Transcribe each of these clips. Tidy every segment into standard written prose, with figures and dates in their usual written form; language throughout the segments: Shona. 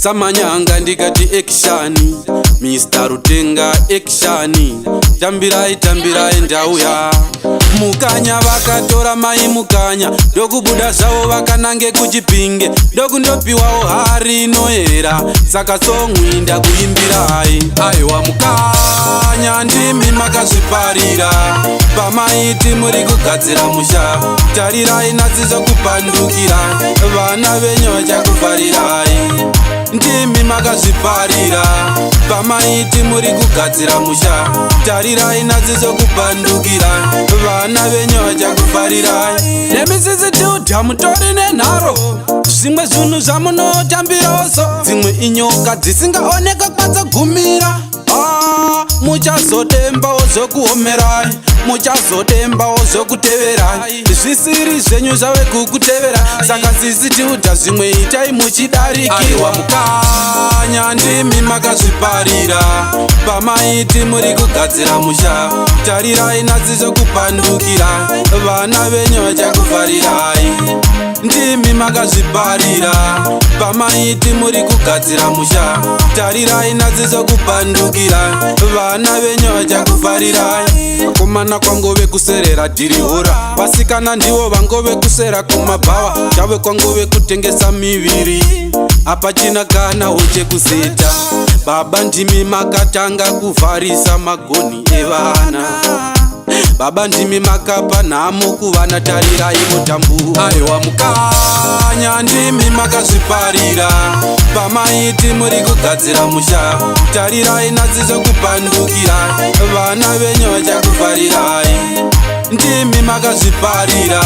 samanyanga ndikati ekishani Mr. Rutenga ekishani tambirai tambirai ndauya mukanya vakatora mai mukanya ndokubuda zvavo vakanange kuchipinge ndokundopiwawo hari inoyera saka somwi ndakuimbirai aiwa mukanya ndimi makazviparira pamaiti muri kugadzira musha tarirai nadzizo kupandukira vana venyu vachakufarirai ndimi makazviparira pamaiti muri kugadzira musha tarirai nadzizo kupandukira vana venyu vachakufarirai nemisisitiudha mutori nenharo zvimwe zvinhu zvamunotambiraoso dzimwe inyoka dzisingaoneka kwadzagumira muchazodembawo zvokuomerai muchazodembawo zvokuteverai zvisiri zvenyu zvave kukutevera saka sisitiudha zvimwe itai muchidarikirwa mukanya ndimi makazviparira pamaiti muri kugadzira musha tarirai nadzizo kupandukira vana venyu vachakufarirai ndimi makazviparira pamaiti muri kugadzira musha tarirai nadzizo kupandukira vana venyu vachakufarirai vakomana kwangove kuserera dhirihora vasikana ndivo vangove kusera kumabhawa chave kwangove kutengesa miviri apachina kana uchekuzeta baba ndimi makatanga kuvharisa magoni evana baba ndimi makapa nhamo kuvana tarirai mutambu aiwa mukanya ndimi makazviparira pamaiti muri kugadzira musha tarirai nadzizo kupandukira vana venyu vachakufarirai ndimi makazviparira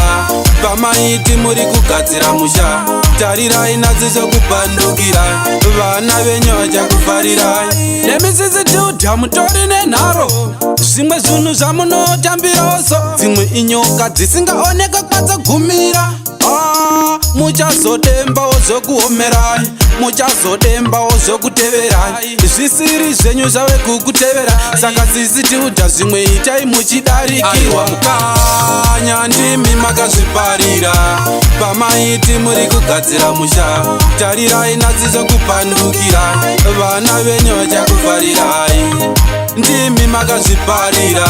pamaiti muri kugadzira musha tarirai nadzizo kupandukira vana venyu vachakufarirai nemisisitiudha mutori nenharo zvimwe zvinhu zvamunotambiraoso dzimwe inyoka dzisingaoneka kwadzagumira muchazodembawo zvokuomerai muchazodembawo zvokuteverai zvisiri zvenyu zvave kukutevera saka sisitiudha zvimwe itai muchidarikirwa mukanya ndimi makazviparira pamaiti muri kugadzira musha tarirai nadzizo kupandukira vana venyu vachakufarirai ndimi makazviparira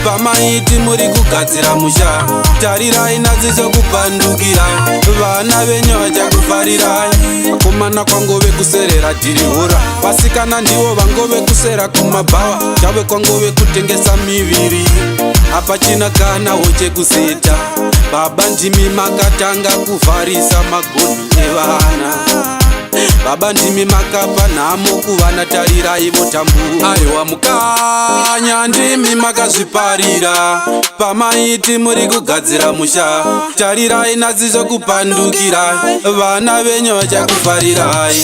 pamaiti muri kugadzira musha tarirai nadzizo kupandukira vana venyu vachakufarirai vakomana kwangove kuserera dhirihora vasikana ndivo vangove kusera kumabhawa chave kwangove kutengesa miviri apachina kana wochekuseta baba ndimi makatanga kuvharisa magoni evana baba ndimi makapa nhamo kuvana tarirai mutambu aiwa mukanya ndimi makazviparira pamaiti muri kugadzira musha tarirai nadzizo kupandukira vana venyu vachakufarirai